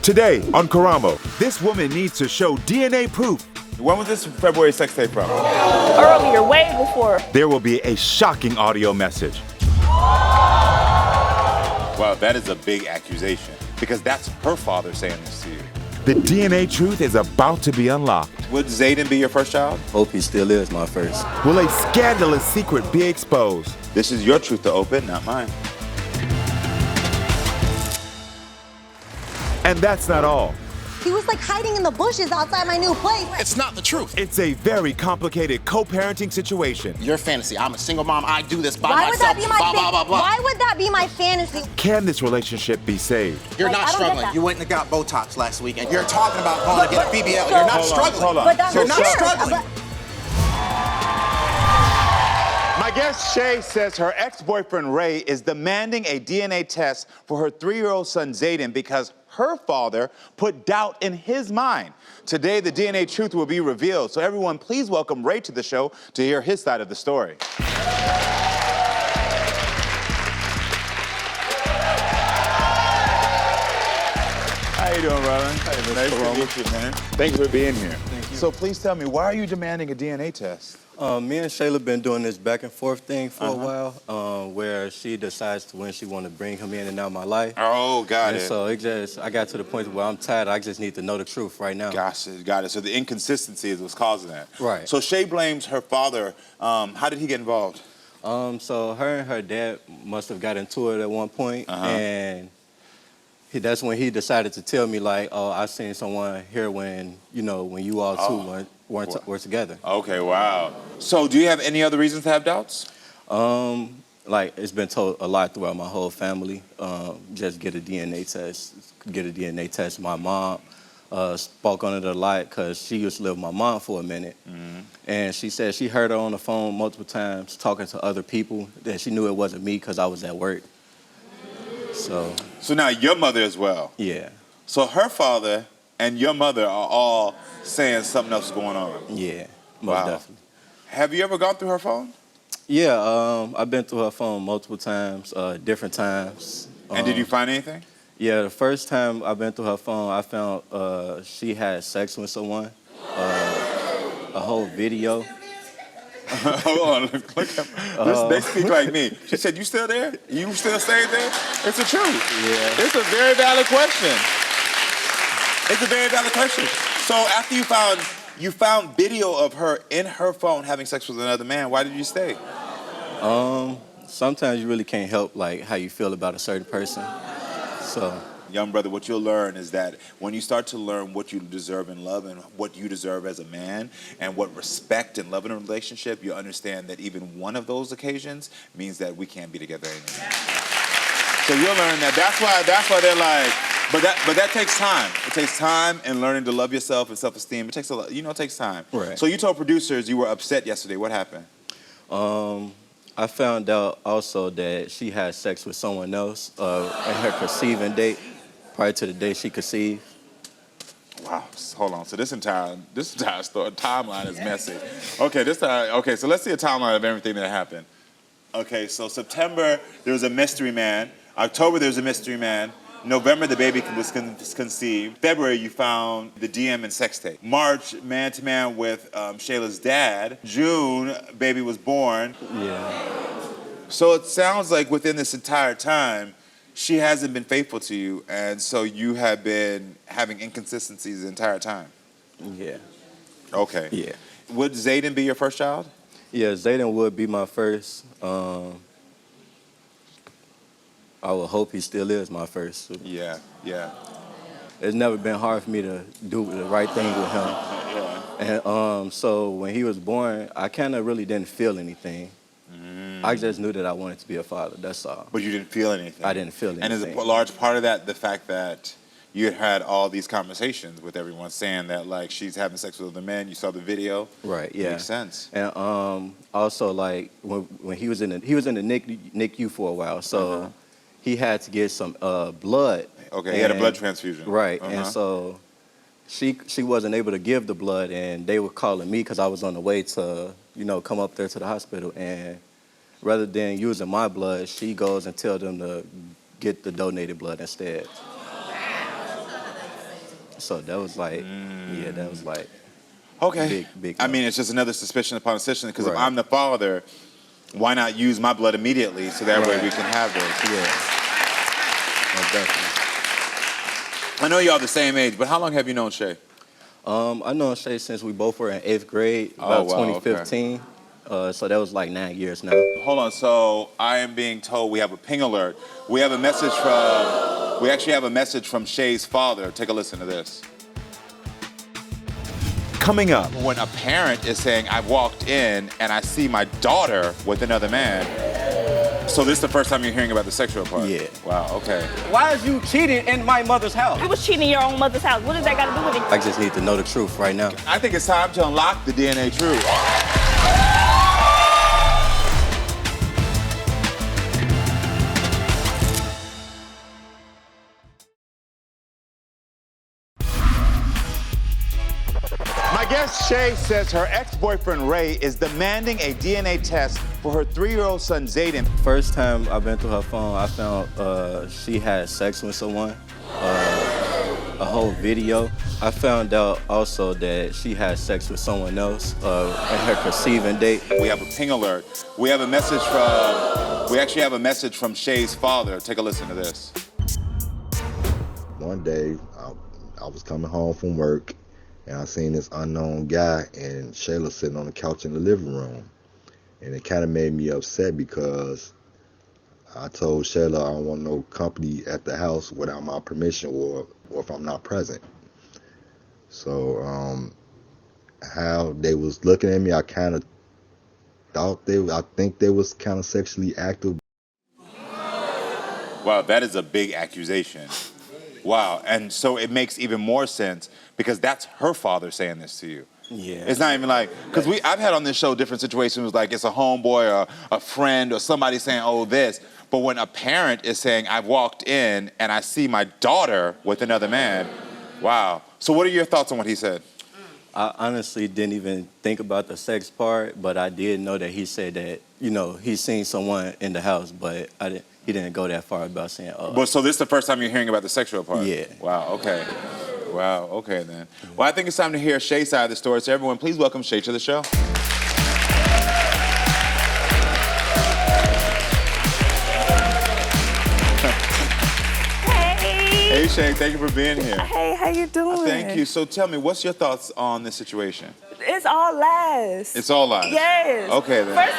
Today on Karamo, this woman needs to show DNA proof. When was this February sex tape from? Earlier, way before. There will be a shocking audio message. Well, that is a big accusation because that's her father saying this to you. The DNA truth is about to be unlocked. Would Zayden be your first child? Hope he still is my first. Will a scandalous secret be exposed? This is your truth to open, not mine. And that's not all. He was like hiding in the bushes outside my new place. It's not the truth. It's a very complicated co-parenting situation. Your fantasy. I'm a single mom. I do this by Why would myself. that be my blah, blah, blah. Why would that be my fantasy? Can this relationship be saved? You're Like, not I don't get struggling. that. You went and got Botox last weekend. You're talking about going to get a BBL. You're not struggling. Hold on. But that's You're not weird. struggling. My guest Shay says her ex-boyfriend Ray is demanding a DNA test for her 3-year-old son Zayden because her father put doubt in his mind. Today, the DNA truth will be revealed. So everyone, please welcome Ray to the show to hear his side of the story. How you doing, brother? Hey, nice to meet you, man. Thank you for being here. Thank you. So please tell me, why are you demanding a DNA test? Me and Shayla been doing this back and forth thing for a while, where she decides when she want to bring him in and out of my life. Oh, got And it. so I got to the point where I'm tired. I just need to know the truth right now. Got it. So the inconsistency is what's causing that. Right. So Shay blames her father. How did he get involved? So her and her dad must have got into it at one point, and that's when he decided to tell me like, oh, I seen someone here when you all two were together. Okay, wow. So do you have any other reasons to have doubts? Like it's been told a lot throughout my whole family. Just get a DNA test. My mom spoke on it a lot because she used to live with my mom for a minute. And she said she heard her on the phone multiple times talking to other people that she knew it wasn't me because I was at work. So now your mother as well. yeah. So her father and your mother are all saying something else is going on. Yeah, most definitely. Have you ever gone through her phone? Yeah, I've been through her phone multiple times, different times. And did you find anything? Yeah, the first time I've been through her phone, I found she had sex with someone, a whole video. Hold on, look at they speak like me. She said, you still there? You still staying there? It's the truth. Yeah. It's a very valid question. It's a very valid question. So after you found video of her in her phone having sex with another man, why did you stay? Sometimes you really can't help like how you feel about a certain person. So Young brother, what you'll learn is that when you start to learn what you deserve in love and what you deserve as a man and what respect and love in a relationship, you understand that even one of those occasions means that we can't be together anymore. So you'll learn that. That's why they're like, but that takes time. It takes time in learning to love yourself and self-esteem. It takes a lot, it takes time. Right. So you told producers you were upset yesterday. What happened? I found out also that she had sex with someone else at her conceiving date, prior to the day she conceived. Wow, hold on. So this entire story, timeline is messy. Okay, so let's see a timeline of everything that happened. Okay, so September, there was a mystery man. October, there was a mystery man. November, the baby was conceived. February, you found the DM and sex tape. March, man-to-man with Shayla's dad. June, baby was born. Yeah. So it sounds like within this entire time, she hasn't been faithful to you, and so you have been having inconsistencies the entire time. Yeah. Okay. Yeah. Would Zayden be your first child? Yeah, Zayden would be my first. I would hope he still is my first. Yeah. It's never been hard for me to do the right thing with him. Yeah. And so when he was born, I kind of really didn't feel anything. I just knew that I wanted to be a father, that's all. But you didn't feel anything? I didn't feel anything. And is a large part of that the fact that you had all these conversations with everyone saying that, like, she's having sex with other men, you saw the video? Right, yeah. Makes sense. And also, like, when he was in the NICU for a while, so he had to get some blood. Okay, he had a blood transfusion. Right, and so she wasn't able to give the blood, and they were calling me because I was on the way to, come up there to the hospital, and rather than using my blood, she goes and tells them to get the donated blood instead. So that was like, yeah, that was like Okay. big. I mean, it's just another suspicion upon suspicion, because if Right. I'm the father, why not use my blood immediately so that way we can have this? Yeah. Most definitely. I know y'all the same age, but how long have you known Shay? I know Shay since we both were in 8th grade, about wow, 2015. So that was like 9 years now. Hold on, so I am being told we have a ping alert. We have a message from, we actually have a message from Shay's father. Take a listen to this. Coming up, When a parent is saying, I walked in and I see my daughter with another man. So this is the first time you're hearing about the sexual part? Yeah. Wow, okay. Why is you cheating in my mother's house? You was cheating in your own mother's house. What does that got to do with it? I just need to know the truth right now. I think it's time to unlock the DNA truth. My guest Shay says her ex-boyfriend Ray is demanding a DNA test for her 3-year-old son Zayden. First time I went through her phone, I found she had sex with someone, a whole video. I found out also that she had sex with someone else in her conceiving date. We have a ping alert. We have a message from, we actually have a message from Shay's father. Take a listen to this. One day, I was coming home from work, and I seen this unknown guy and Shayla sitting on the couch in the living room. And it kind of made me upset because I told Shayla I don't want no company at the house without my permission or if I'm not present. So how they was looking at me, I kind of thought I think they was kind of sexually active. Wow, that is a big accusation. Wow, and so it makes even more sense because that's her father saying this to you. Yeah. It's not even like, because I've had on this show different situations like it's a homeboy or a friend or somebody saying, oh, this. But when a parent is saying, I walked in and I see my daughter with another man, wow. So what are your thoughts on what he said? I honestly didn't even think about the sex part, but I did know that he said that, you know, he's seen someone in the house, but he didn't go that far about saying, oh. Well, so this is the first time you're hearing about the sexual part? Yeah. Wow, okay. Wow, okay then. Well, I think it's time to hear Shay's side of the story. So everyone, please welcome Shay to the show. Hey Shay, thank you for being here. Hey, how you doing? Thank you. So tell me, what's your thoughts on this situation? It's all lies. It's all lies? Yes. Okay then. First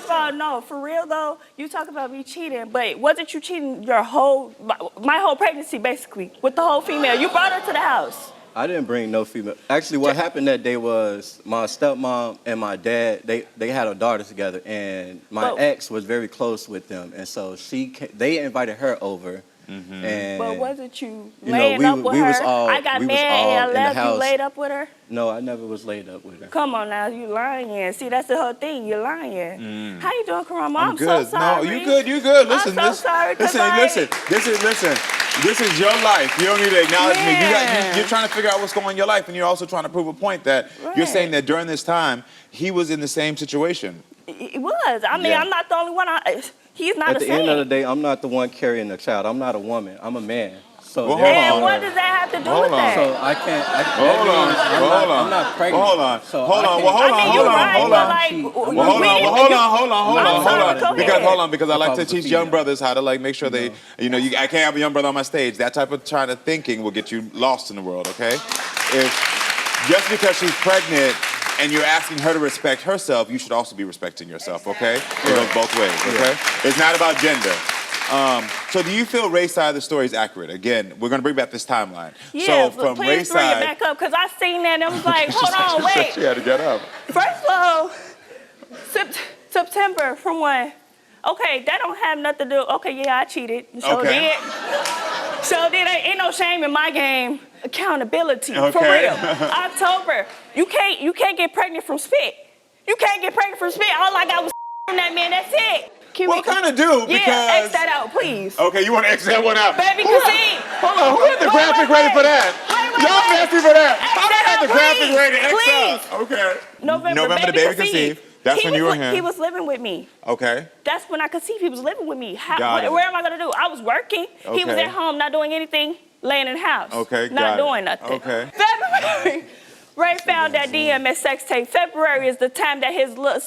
of all, no, for real though, you talk about me cheating, but wasn't you cheating my whole pregnancy basically, with the whole female? You brought her to the house. I didn't bring no female. Actually, what happened that day was my stepmom and my dad, they had a daughter together, and my ex was very close with them, and so they invited her over. Mm-hmm. And but wasn't you laying up with her? I got mad and I left. You laid up with her? No, I never was laid up with her. Come on now, you lying. See, that's the whole thing. You're lying. How you doing, Karamo? I'm good. so sorry. No, you good. Listen, I'm so sorry. Listen. This is your life. You don't need to acknowledge me. You're trying to figure out what's going on in your life, and you're also trying to prove a point that you're saying that during this time he was in the same situation. He was. I mean, I'm not the only one. He's not At the end of the day, I'm not the one carrying the child. I'm not a woman. I'm a man. So well, and what does that have to do with that? So I can't. I'm not pregnant. Hold on. So hold on. Because I like to teach young brothers how to make sure they, I can't have a young brother on my stage. That type of kind of thinking will get you lost in the world. Okay? If just because she's pregnant and you're asking her to respect herself, you should also be respecting yourself. Okay? It goes both ways. Okay? It's not about gender. So do you feel Ray's side of the story is accurate? Again, we're going to bring back this timeline. Yeah, so from please Ray's bring side, it back up, because I seen that and I was like, hold on, wait. She had to get up. First of all, September from when? Okay, that don't have nothing to do. Okay, yeah, I cheated. So ain't no shame in my game. Accountability, for real. October, you can't get pregnant from spit. You can't get pregnant from spit. All I got was from that man, that's it. Well, kind of do, because... Yeah, X that out, please. Okay, you want to X that one out? Baby, concede. Hold on, who had the graphic ready for that? Y'all messy for that. I had the graphic ready to X out. Okay. November the baby conceived. That's when you were here. He was living with me. Okay. That's when I conceived. He was living with me. Where am I going to do? I was working. He was at home not doing anything. laying in the house. Okay, not got it. doing nothing. Okay. February, Ray found that DMS sex tape. February is the time that his little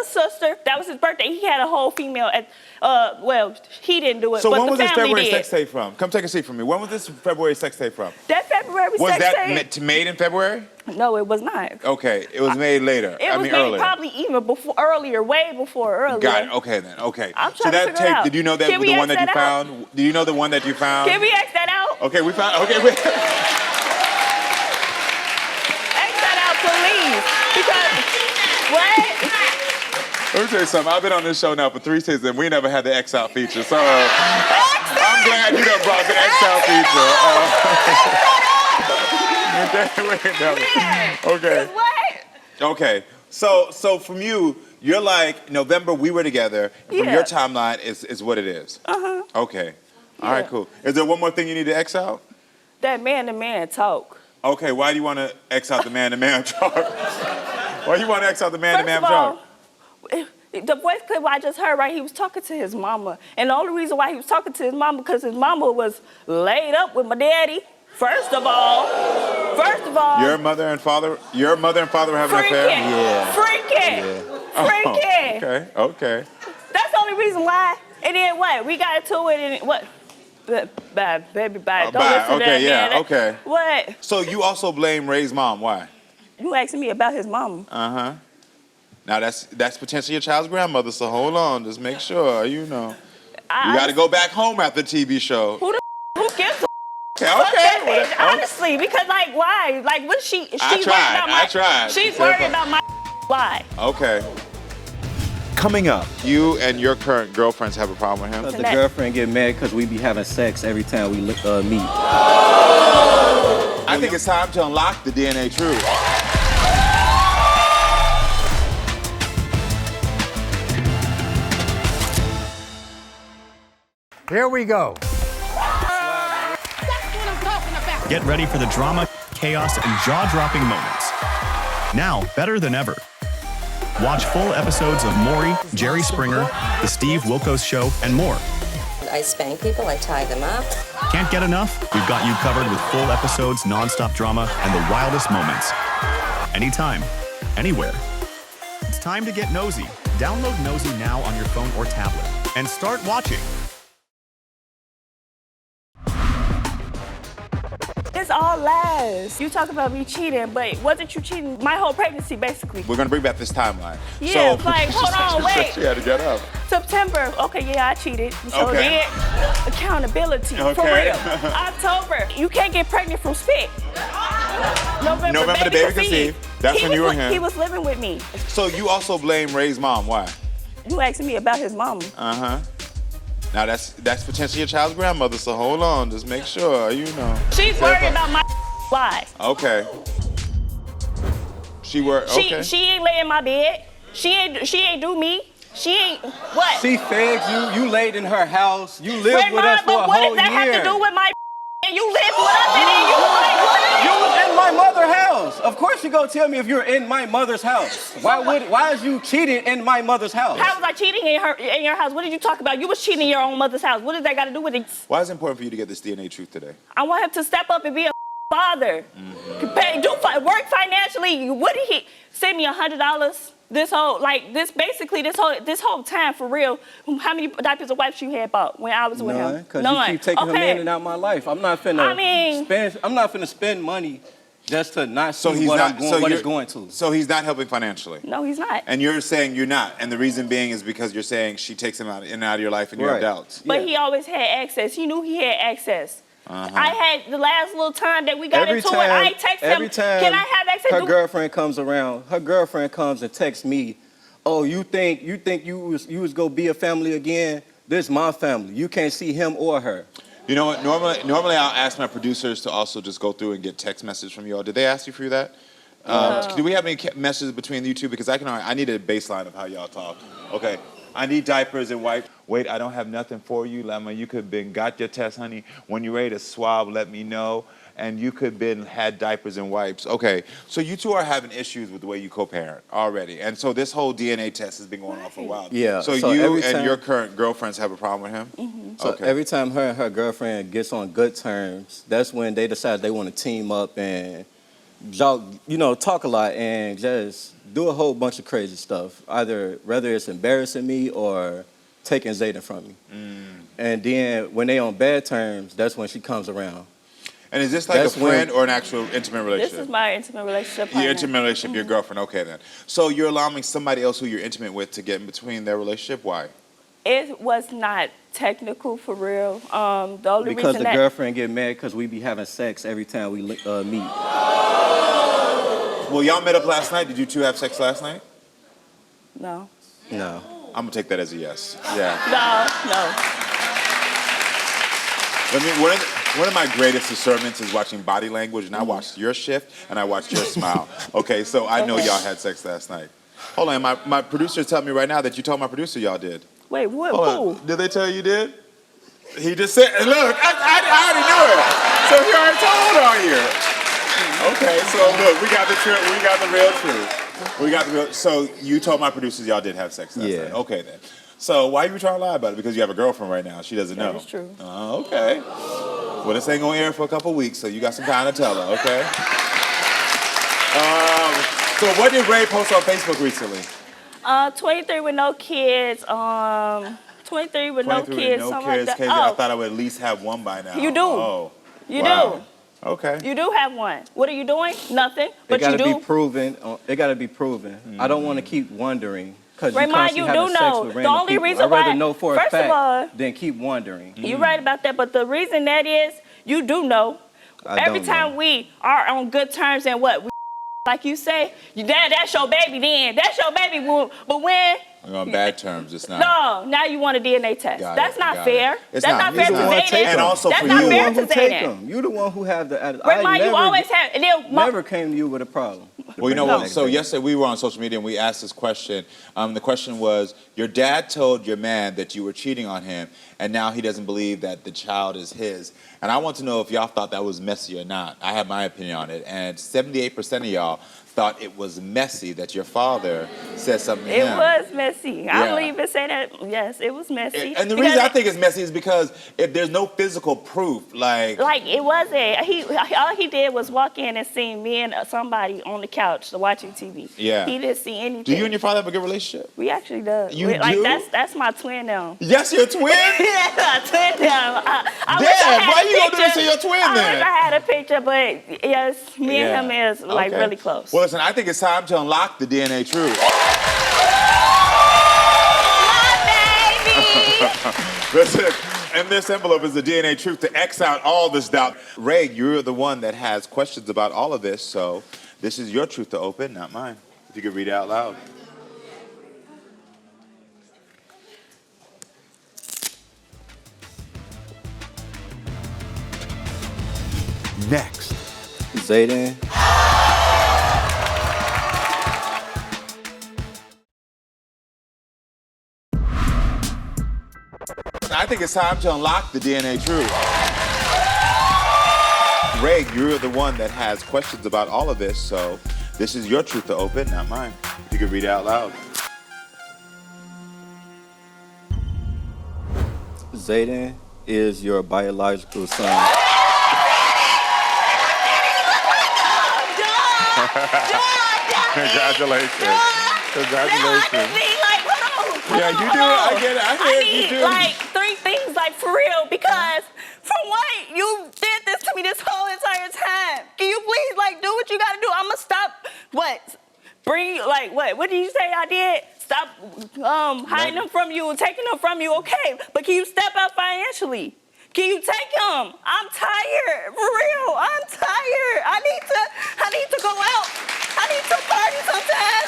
sister, that was his birthday, he had a whole female at, well, he didn't do it, So but when the was this family February did. sex tape from? Come take a seat from me. When was this February sex tape from? That February Was sex that tape? made in February? No, it was not. Okay, it was made later. It was made earlier. probably even before, earlier, way before earlier. Got it. Okay then. Okay. I'm So trying to that figure it tape, out. did you know that Can was we the one X that you that out? found? Do you know the one that you found? Can we X that out? Okay, we found. Okay, X that out, please. Because, what? Let me tell you something. I've been on this show now for 3 seasons, and we never had the X out feature. So I'm glad you done brought the X out feature. Okay. What? Okay. So from you, you're like November. We were together. And from Yeah. your timeline is what it is. Okay. All right. Yeah. Cool. Is there one more thing you need to X out? That man-to-man talk. Okay. Why do you want to X out the man-to-man talk? Why do you want to X out the man-to-man First of all, talk? the voice clip I just heard, right, he was talking to his mama. And the only reason why he was talking to his mama, because his mama was laid up with my daddy. First of all. Your mother and father were having an affair? Yeah. Freaking. Oh, okay. That's the only reason why. And then what? We got into it and what? Bye, baby, bye. Don't Bye. listen to Okay, that yeah, man. okay. What? So you also blame Ray's mom. Why? You asking me about his mama. Uh-huh. Now that's potentially your child's grandmother, so hold on. Just make sure, you got to go back home after the TV show. Who gives a Okay. honestly, because like why? Like what she's worried about my I tried. She's worried about my why? Okay. Coming up, You and your current girlfriends have a problem with him? Because the girlfriend get mad because we be having sex every time we meet. I think it's time to unlock the DNA truth. Here we go. Get ready for the drama, chaos, and jaw-dropping moments. Now, better than ever. Watch full episodes of Maury, Jerry Springer, The Steve Wilkos Show, and more. I spank people, I tie them up. Can't get enough? We've got you covered with full episodes, non-stop drama, and the wildest moments. Anytime, anywhere. It's time to get nosy. Download Nosey now on your phone or tablet and start watching. It's all lies. You talk about me cheating, but wasn't you cheating my whole pregnancy, basically? We're going to bring back this timeline. Yeah, like, hold on, wait. She had to get up. September, okay, yeah, I cheated. So Okay. did. Accountability, for Okay. real. October, you can't get pregnant from spit. November, the baby conceived. That's when you were here. He was living with me. So you also blame Ray's mom. Why? You asking me about his mama. Uh-huh. Now that's potentially your child's grandmother, so hold on. Just make sure, She's worried about my why. Okay. Okay. She ain't lay in my bed. She ain't do me. She ain't what? She fed you. You laid in her house. You lived Wait, with us for but a what whole does that year. have to do with my and you lived with us and then you like what? You was in my mother's house. Of course you gonna tell me if you're in my mother's house. Why is you cheating in my mother's house? How was I cheating in your house? What did you talk about? You was cheating in your own mother's house. What does that got to do with it? Why is it important for you to get this DNA truth today? I want him to step up and be a father. Work financially. What did he send me $100? This whole time for real. How many diapers of wipes you had bought when I was with him? None, because you keep taking him in and out my life. I'm not finna spend money just to not see what it's going to. So he's not helping financially. No, he's not. And you're saying you're not, and the reason being is because you're saying she takes him out in and out of your life, and you have doubts. But he always had access. He knew he had access. I had the last little time that we got into it. I text him, can I have access? Her girlfriend comes around. Her girlfriend comes and texts me, "Oh, you think you was gonna be a family again? This is my family. You can't see him or her." You know what? Normally I'll ask my producers to also just go through and get text messages from you all. Did they ask you for that? Do we have any messages between you two? Because I need a baseline of how y'all talk. Okay. I need diapers and wipes. Wait, I don't have nothing for you, Lemma. You could have been got your test, honey. When you're ready to swab, let me know. And you could have been had diapers and wipes. Okay, so you two are having issues with the way you co-parent already. And so this whole DNA test has been going on for a while. Yeah. So you and your current girlfriends have a problem with him? Mm-hmm. So every time her and her girlfriend gets on good terms, that's when they decide they want to team up and talk a lot and just do a whole bunch of crazy stuff. Whether it's embarrassing me or taking Zayden from me. And then when they on bad terms, that's when she comes around. And is this like a friend or an actual intimate relationship? This is my intimate relationship. Your intimate relationship, your girlfriend. Okay, then. So you're allowing somebody else who you're intimate with to get in between their relationship? Why? It was not technical for real. The only because reason the girlfriend get mad because we be having sex every time we meet. Well, y'all met up last night. Did you two have sex last night? No. No. I'm gonna take that as a yes. Yeah. No. One of my greatest discernments is watching body language, and I watched your shift and I watched your smile. Okay, so I know y'all had sex last night. Hold on, my producer tell me right now that you told my producer y'all did. Wait, what? Hold on. Did they tell you did? He just said, look, I already knew it. So he already told on you. Okay, so look, we got the real truth. So you told my producers y'all did have sex last night. Okay then. So why are you trying to lie about it? Because you have a girlfriend right now. She doesn't know. That is true. Oh, okay. Well, this ain't gonna air for a couple weeks, so you got some time to tell her, okay? So what did Ray post on Facebook recently? 23 with no kids. 23 with no kids. No something kids. like that. I thought I would at least have one by now. You do. Oh. You do. Okay. You do have one. What are you doing? Nothing. But you do. It gotta be proven. I don't want to keep wondering. Remind you do know. The only reason why. I'd rather know for a fact of all, than keep wondering. You're right about that, but the reason that is, you do know. Every time we are on good terms and what, like you say, that's your baby then. That's your baby. But when we're on bad terms, it's not. No, now you want a DNA test. That's not fair. It's that's not fair to Zayden. And also that's for not you. fair to Zayden. You're the one who have the attitude. You always have. Never came to you with a problem. Well, you know what? So yesterday we were on social media and we asked this question. The question was, your dad told your man that you were cheating on him, and now he doesn't believe that the child is his. And I want to know if y'all thought that was messy or not. I have my opinion on it, and 78% of y'all thought it was messy that your father said something to him. It was messy. I don't even say that. Yes, it was messy. And the reason I think it's messy is because if there's no physical proof, like it wasn't. All he did was walk in and see me and somebody on the couch watching TV. Yeah. He didn't see anything. Do you and your father have a good relationship? We actually do. You do? That's my twin now. Yes, your twin? Yeah, my twin now. Dad, why you gonna do this to your twin then? I wish I had a picture, but yes, me and him is really close. Well, listen, I think it's time to unlock the DNA truth. My baby! Listen, in this envelope is the DNA truth to X out all this doubt. Ray, you're the one that has questions about all of this, so this is your truth to open, not mine. If you could read it out loud. Next. Zayden. I think it's time to unlock the DNA truth. Ray, you're the one that has questions about all of this, so this is your truth to open, not mine. If you could read it out loud. Zayden is your biological son. Congratulations. Congratulations. Yeah, you do it. I get it. I need like 3 things, like for real, because from what you did this to me this whole entire time. Can you please like do what you gotta do? I'ma stop what did you say I did? Stop hiding them from you and taking them from you, okay. But can you step up financially? Can you take them? I'm tired, for real. I'm tired. I need to go out. I need to party sometimes.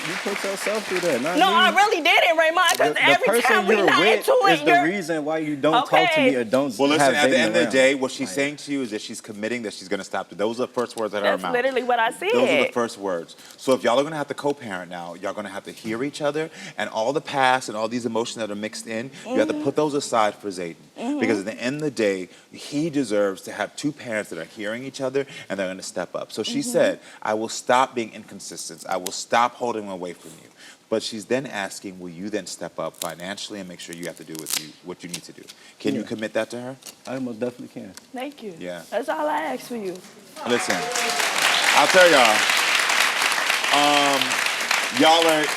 You put yourself through that, not No, me. I really didn't, Raymond, because every time we not into it, is the reason why you don't talk to me or don't Well, listen, have at the end of the around. day, what she's saying to you is that she's committing that she's going to stop. Those are the first words out of her That's mouth. literally what I said. Those are the first words. So if y'all are going to have to co-parent now, y'all going to have to hear each other, and all the past and all these emotions that are mixed in, you have to put those aside for Zayden. Because at the end of the day, he deserves to have two parents that are hearing each other and they're going to step up. So she said, I will stop being inconsistent. I will stop holding him away from you. But she's then asking, will you then step up financially and make sure you have to do what you need to do? Can you commit that to her? I most definitely can. Thank you. Yeah. That's all I ask for you. Listen, I'll tell y'all,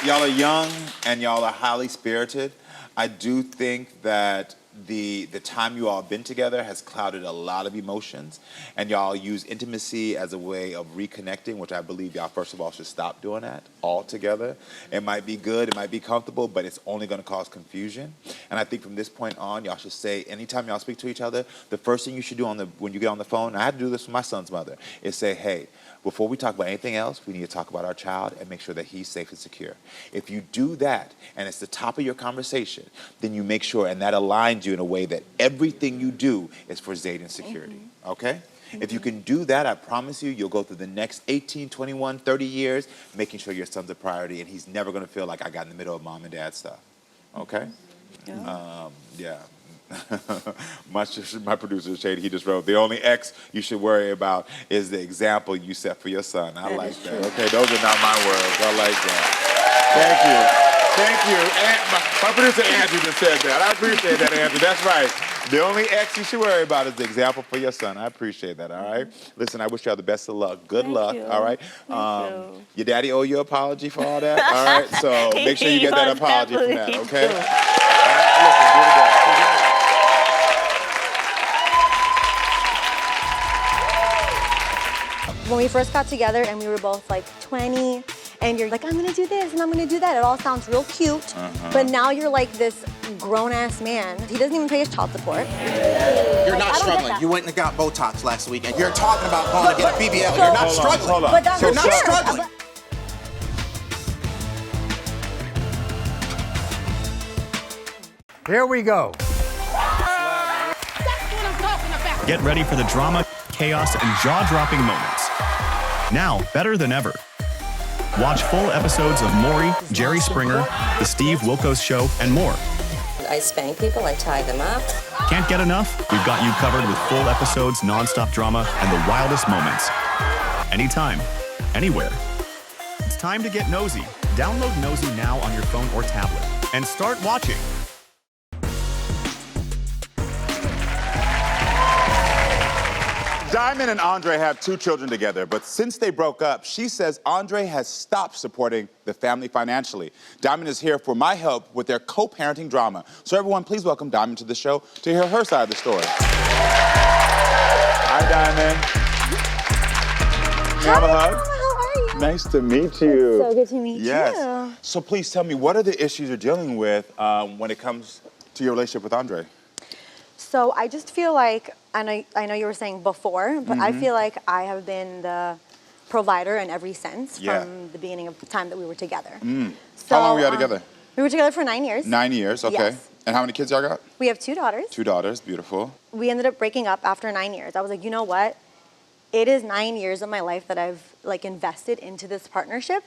y'all are young and y'all are highly spirited. I do think that the time you all have been together has clouded a lot of emotions, and y'all use intimacy as a way of reconnecting, which I believe y'all first of all should stop doing that altogether. It might be good, it might be comfortable, but it's only going to cause confusion. And I think from this point on, y'all should say, anytime y'all speak to each other, the first thing you should do when you get on the phone, and I had to do this with my son's mother, is say, hey, before we talk about anything else, we need to talk about our child and make sure that he's safe and secure. If you do that, and it's the top of your conversation, then you make sure, and that aligns you in a way that everything you do is for Zayden's security, okay? If you can do that, I promise you, you'll go through the next 18, 21, 30 years making sure your son's a priority, and he's never gonna feel like I got in the middle of mom and dad stuff, okay? Yeah. My producer, Shay, he just wrote, the only X you should worry about is the example you set for your son. I like that. Okay, those are not my words. I like that. Thank you. And my producer, Andrew, just said that. I appreciate that, Andrew. That's right. The only X you should worry about is the example for your son. I appreciate that, all right? Listen, I wish you all the best of luck. Good luck, all right? Your daddy owe you an apology for all that, all right? So make sure you get that apology from that, okay? All right, listen, do the best. When we first got together and we were both like 20, and you're like, I'm gonna do this and I'm gonna do that. It all sounds real cute, but now you're like this grown-ass man. He doesn't even pay his child support. You're not struggling. You went and got Botox last week, and you're talking about going to get a BBL. You're not struggling. Hold on. But that's You're not struggling. Here we go. Get ready for the drama, chaos, and jaw-dropping moments. Now, better than ever. Watch full episodes of Maury, Jerry Springer, The Steve Wilkos Show, and more. I spank people, I tie them up. Can't get enough? We've got you covered with full episodes, non-stop drama, and the wildest moments. Anytime, anywhere. It's time to get nosy. Download Nosey now on your phone or tablet and start watching. Diamond and Andre have 2 children together, but since they broke up, she says Andre has stopped supporting the family financially. Diamond is here for my help with their co-parenting drama. So everyone, please welcome Diamond to the show to hear her side of the story. Hi, Diamond. Can I have a hug? How are you? Nice to meet you. So good to meet Yes. you. So please tell me, what are the issues you're dealing with when it comes to your relationship with Andre? So I just feel like, I know you were saying before, but I feel like I have been the provider in every sense from the beginning of the time that we were together. So, How long were y'all together? We were together for 9 years. 9 years, okay. Yes. And how many kids y'all got? We have 2 daughters. 2 daughters, beautiful. We ended up breaking up after 9 years. I was like, you know what? It is 9 years of my life that I've like invested into this partnership,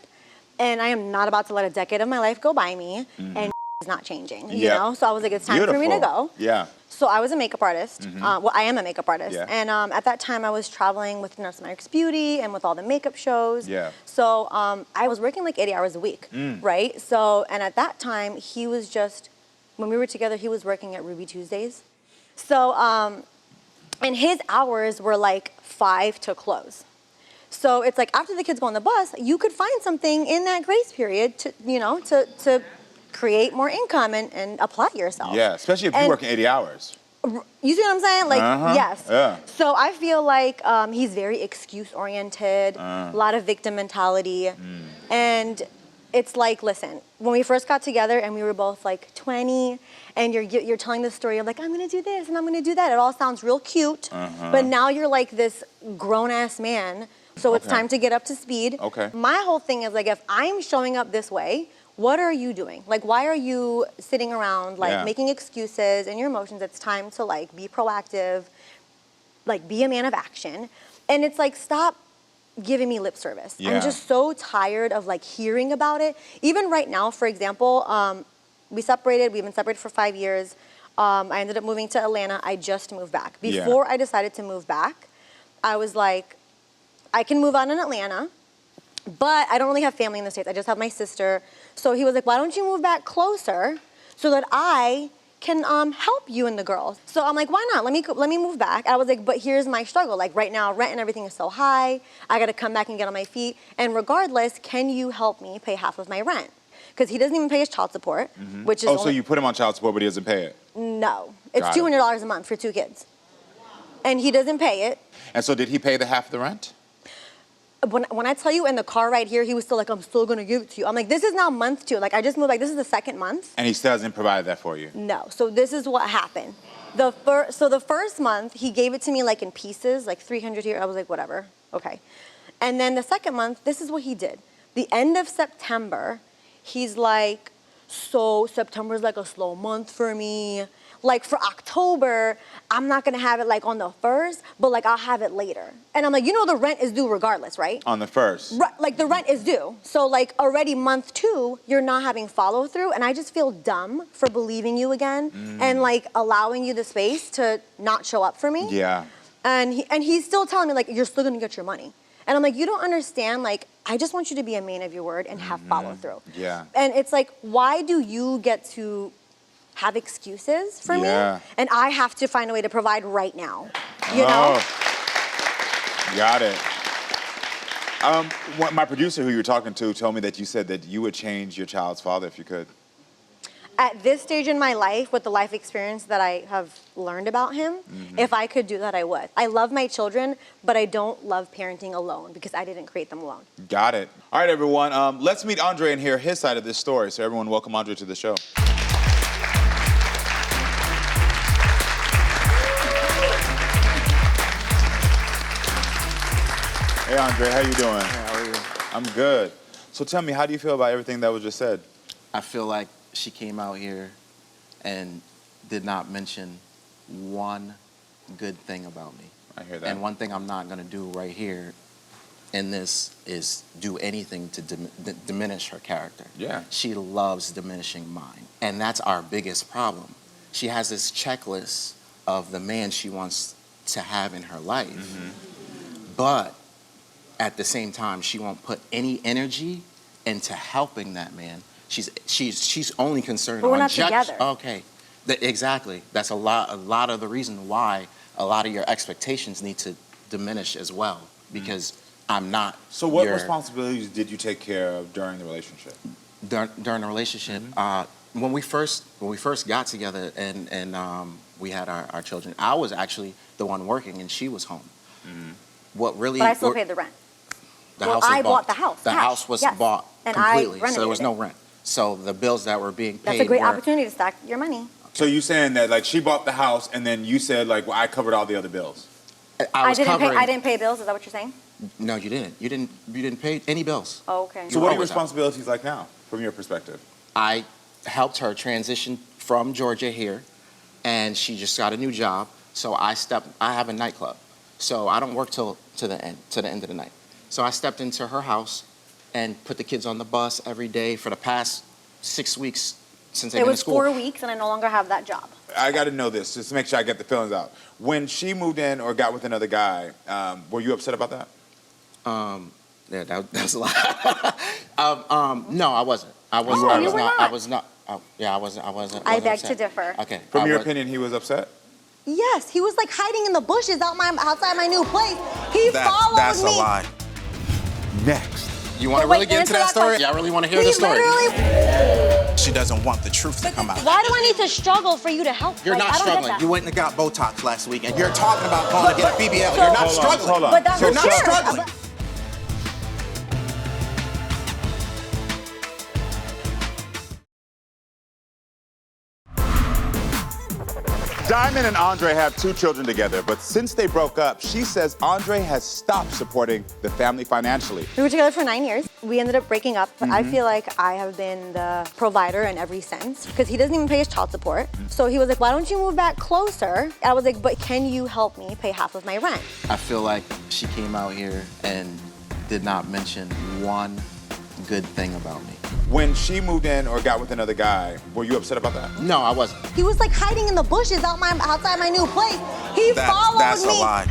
and I am not about to let a decade of my life go by me and is not changing, you know? So I was like, it's time for me to go. Yeah. So I was a makeup artist. Well, I am a makeup artist. Yeah. And at that time, I was traveling with Nurse Mike's Beauty and with all the makeup shows. Yeah. So I was working like 80 hours a week, right? So, and at that time, he was just, when we were together, he was working at Ruby Tuesdays. So, and his hours were like 5 to close. So it's like after the kids go on the bus, you could find something in that grace period to, you know, to create more income and apply yourself. Yeah, especially if you're working 80 hours. You see what I'm saying? Like, yes. Yeah. So I feel like he's very excuse-oriented, a lot of victim mentality. And it's like, listen, when we first got together and we were both like 20, and you're telling the story of like, I'm gonna do this and I'm gonna do that. It all sounds real cute, but now you're like this grown-ass man So it's Okay. time to get up to speed. Okay. My whole thing is like, if I'm showing up this way, what are you doing? Like, why are you sitting around, like, Yeah. making excuses in your emotions? It's time to, like, be proactive, like, be a man of action. And it's like, stop giving me lip service. Yeah. I'm just so tired of, like, hearing about it. Even right now, for example, we separated. We've been separated for 5 years. I ended up moving to Atlanta. I just moved back. Yeah. Before I decided to move back, I was like, I can move on in Atlanta, but I don't really have family in the States. I just have my sister. So he was like, why don't you move back closer so that I can help you and the girls? So I'm like, why not? Let me move back. I was like, but here's my struggle. Like right now, rent and everything is so high. I got to come back and get on my feet. And regardless, can you help me pay half of my rent? Because he doesn't even pay his child support, which is Oh, so you put him on child support, but he doesn't pay it. no. It's Got it. $200 a month for 2 kids. And he doesn't pay it. And so did he pay the half of the rent? When I tell you in the car right here, he was still like, I'm still gonna give it to you. I'm like, this is now month 2. Like I just moved, like this is the 2nd month. And he still hasn't provided that for you? No, so this is what happened. The first month, he gave it to me like in pieces, like 300 here. I was like, whatever, okay. And then the 2nd month, this is what he did. The end of September, he's like, so September's like a slow month for me. Like for October, I'm not gonna have it like on the 1st, but like I'll have it later. And I'm like, you know the rent is due regardless, right? On the 1st? Right, like the rent is due. So like already month 2, you're not having follow through, and I just feel dumb for believing you again and like allowing you the space to not show up for me. Yeah. And he's still telling me like, you're still gonna get your money. And I'm like, you don't understand, like, I just want you to be a man of your word and have follow through. Yeah. And it's like, why do you get to have excuses for Yeah. me? And I have to find a way to provide right now, you know? Got it. My producer who you were talking to told me that you said that you would change your child's father if you could. At this stage in my life, with the life experience that I have learned about him, if I could do that, I would. I love my children, but I don't love parenting alone because I didn't create them alone. Got it. All right, everyone. Let's meet Andre and hear his side of this story. So everyone, welcome Andre to the show. Hey, Andre, how you doing? Hey, how are you? I'm good. So tell me, how do you feel about everything that was just said? I feel like she came out here and did not mention one good thing about me. I hear that. And one thing I'm not going to do right here in this is do anything to diminish her character. Yeah. She loves diminishing mine. And that's our biggest problem. She has this checklist of the man she wants to have in her life. But at the same time, she won't put any energy into helping that man. She's only concerned But we're on not together. Okay, exactly. That's a lot of the reason why a lot of your expectations need to diminish as well, because I'm not. So what responsibilities did you take care of during the relationship? During the relationship, when we first got together and we had our children, I was actually the one working and she was home. What really? But I still paid the rent. The Well, house was I bought. bought the house, The cash, house was yes. bought And I completely, so there was renovated no rent. So the bills that were being paid. That's a great were, opportunity to stack your money. So you saying that like she bought the house and then you said like, well, I covered all the other bills. I was covering. I didn't pay bills. Is that what you're saying? No, you didn't. You didn't pay any bills. Oh, okay. So what are your always out. responsibilities like now, from your perspective? I helped her transition from Georgia here, and she just got a new job. So I have a nightclub, so I don't work to the end of the night. So I stepped into her house and put the kids on the bus every day for the past 6 weeks since they've It been in was school. 4 weeks, and I no longer have that job. I got to know this just to make sure I get the feelings out. When she moved in or got with another guy, were you upset about that? Yeah, that's a lot. No, I wasn't. I was. Oh, I you was were not. not. I was not. Yeah, I wasn't. I wasn't. I beg upset. to differ. Okay. From your opinion, he was upset? Yes, he was like hiding in the bushes outside my new place. He followed That's me. a lie. Next. You want to Wait, really get into answer that that story? question. Yeah, I really want to hear He the story. literally. She doesn't want the truth to come out. Why do I need to struggle for you to help? You're Like, not I don't get struggling. that. You went and got Botox last week, and you're talking about going to get a BBL. You're not Hold on, struggling. hold on. But that's You're not fair. struggling. Diamond and Andre have 2 children together, but since they broke up, she says Andre has stopped supporting the family financially. We were together for 9 years. We ended up breaking up, but I feel like I have been the provider in every sense because he doesn't even pay his child support. So he was like, why don't you move back closer? I was like, but can you help me pay half of my rent? I feel like she came out here and did not mention one good thing about me. When she moved in or got with another guy, were you upset about that? No, I wasn't. He was like hiding in the bushes outside my new place. He followed That's me. a lie.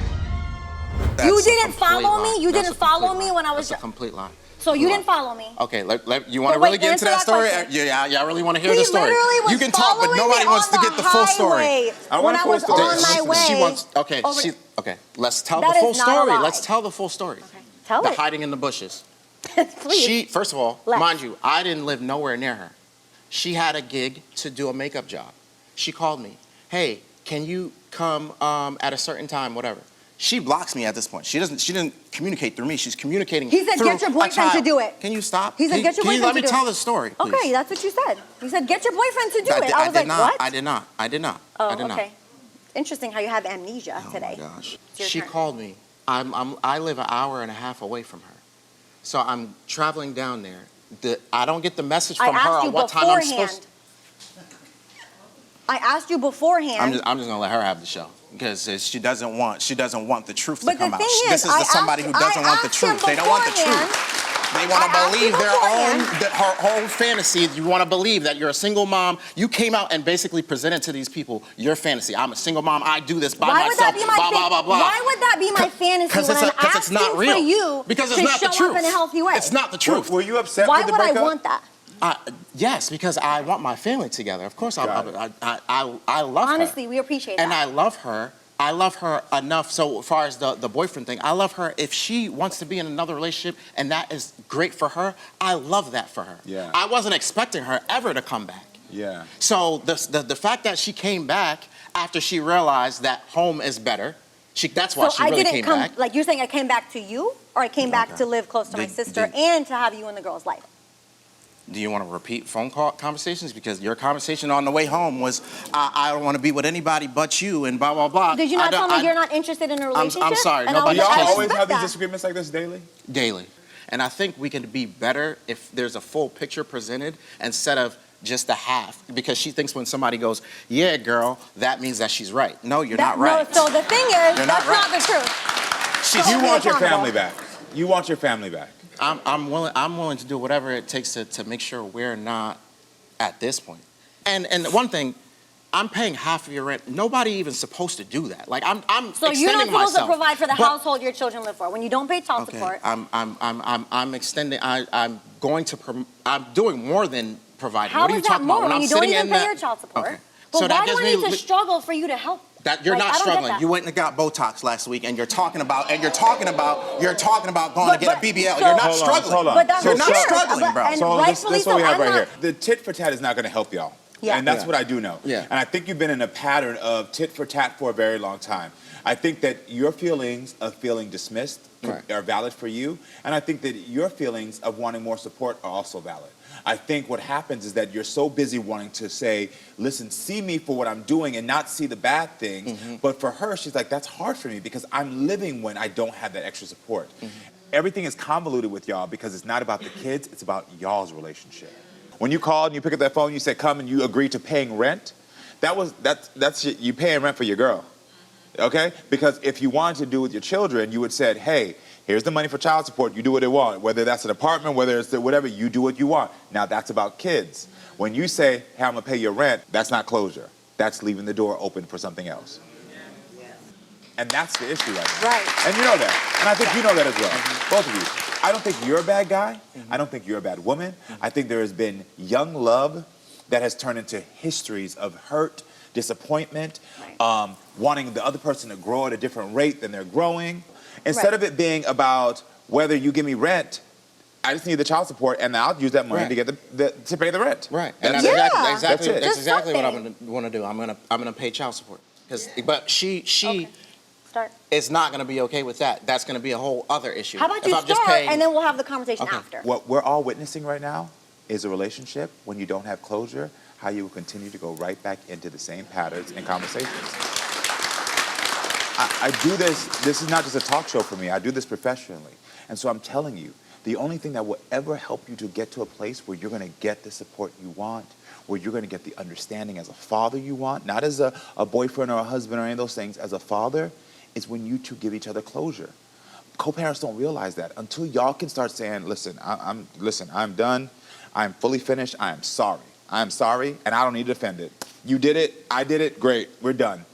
You didn't follow me? You didn't follow me when I was... That's a complete lie. So you didn't follow me? Okay, you want to really get into that story? Yeah, I really want to hear the story. Literally was You can talk, but nobody wants to get the full story. I want a full story. On my way. She wants, okay, let's tell the full story. Let's tell the full story. Okay, tell The it. hiding in the bushes. Please. First of all, Let's. mind you, I didn't live nowhere near her. She had a gig to do a makeup job. She called me, hey, can you come at a certain time, whatever. She blocks me at this point. She didn't communicate through me. She's communicating He said, through get your boyfriend to do it. Can you stop? He said, get your boyfriend to do it. Can you let me tell the story, please? Okay, that's what you said. You said, get your boyfriend to do it. I was like, not. what? I did not. Oh, I did not. okay. Interesting how you have amnesia today. Oh my gosh. It's your She turn. called me. I live an hour and a half away from her. So I'm traveling down there. I don't get the message from her on what time I'm supposed to. I asked you beforehand. I'm just gonna let her have the show because she doesn't want the truth to But the come out. thing This is, is somebody who doesn't want the truth. They don't want the truth. They want to believe her whole fantasy. You want to believe that you're a single mom. You came out and basically presented to these people your fantasy. I'm a single mom. I do this by myself. Would that be my blah, blah, blah, blah. Why would that be my fantasy when I'm asking it's not real. for you because it's to not the show truth. up in a healthy way? It's not the truth. Were you upset Why with the would I breakup? want that? Yes, because I want my family together. Of course, I love her. Honestly, we appreciate that. And I love her. I love her enough. So as far as the boyfriend thing, I love her. If she wants to be in another relationship and that is great for her, I love that for her. Yeah. I wasn't expecting her ever to come back. Yeah. So the fact that she came back after she realized that home is better, that's why she really came back. Like you're saying I came back to you, or I came back to live close to my sister and to have you in the girl's life? Do you want to repeat phone call conversations? Because your conversation on the way home was, I don't want to be with anybody but you and blah, blah, blah. Did you not tell me you're not interested in a relationship? I'm sorry. And Nobody Y'all changed. always have these disagreements like this daily? Daily. And I think we can be better if there's a full picture presented instead of just a half. Because she thinks when somebody goes, yeah, girl, that means that she's right. No, you're not right. No, so the thing is, You're that's not not the truth. You want your family back. You want your family back. I'm willing to do whatever it takes to make sure we're not at this point. And one thing, I'm paying half of your rent. Nobody even supposed to do that. Like I'm So extending you're not supposed myself. to provide for the household your children live for when you don't pay child support. I'm extending. I'm doing more than providing. How What are you is that talking more about? when you don't even pay your child support? Okay. But So why that do gives I need me to struggle for you to help? That you're Like, not I don't get struggling. that. You went and got Botox last week, and you're talking about going to get a BBL. so- You're not Hold on, struggling. hold on. But that's You're what not it is. struggling, bro. And So this rightfully is what we so, have I'm right not- here. The tit for tat is not going to help y'all. Yeah. And that's Yeah. what I do know. Yeah. And I think you've been in a pattern of tit for tat for a very long time. I think that your feelings of feeling dismissed are valid for you. And I think that your feelings of wanting more support are also valid. I think what happens is that you're so busy wanting to say, listen, see me for what I'm doing and not see the bad things. Mm-hmm. But for her, she's like, that's hard for me because I'm living when I don't have that extra support. Mm-hmm. Everything is convoluted with y'all because it's not about the kids, it's about y'all's relationship. When you called and you pick up that phone, you said come and you agreed to paying rent, that's you paying rent for your girl, okay? Because if you wanted to do with your children, you would said, hey, here's the money for child support, you do what you want. Whether that's an apartment, whether it's whatever, you do what you want. Now that's about kids. When you say, hey, I'm gonna pay your rent, that's not closure. That's leaving the door open for something else. And that's the issue right now. Right. And you know that. And I think you know that as well. Both of you. I don't think you're a bad guy. I don't think you're a bad woman. I think there has been young love that has turned into histories of hurt, disappointment, wanting the other person to grow at a different rate than they're growing. Instead of it being about whether you give me rent, I just need the child support, and I'll use that money to get to pay the rent. Right. And That's that's it. exactly what I'm gonna do. I'm gonna pay child support. But she Start. is not gonna be okay with that. That's gonna be a whole other issue. How about If you I'm just start paying- and then we'll have the conversation Okay. after. What we're all witnessing right now is a relationship when you don't have closure how you will continue to go right back into the same patterns and conversations. I do this is not just a talk show for me, I do this professionally. And so I'm telling you, the only thing that will ever help you to get to a place where you're gonna get the support you want, where you're gonna get the understanding as a father you want, not as a boyfriend or a husband or any of those things, as a father, is when you two give each other closure. Co-parents don't realize that until y'all can start saying, listen, I'm done, I'm fully finished, I am sorry, and I don't need to defend it. You did it, I did it, great, we're done.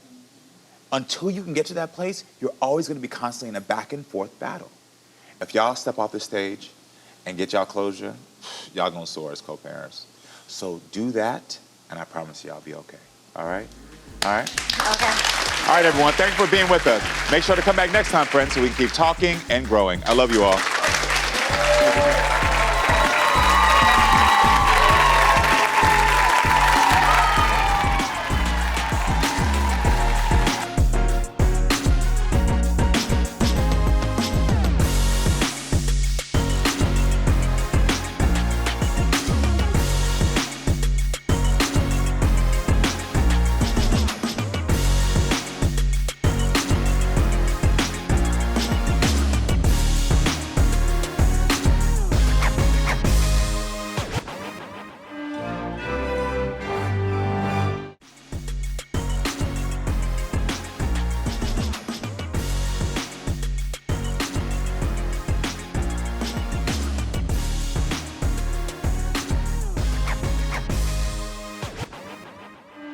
Until you can get to that place, you're always gonna be constantly in a back and forth battle. If y'all step off the stage and get y'all closure, y'all gonna soar as co-parents. So do that, and I promise you I'll be okay. All right? All right? Okay. All right, everyone. Thank you for being with us. Make sure to come back next time, friends, so we can keep talking and growing. I love you all.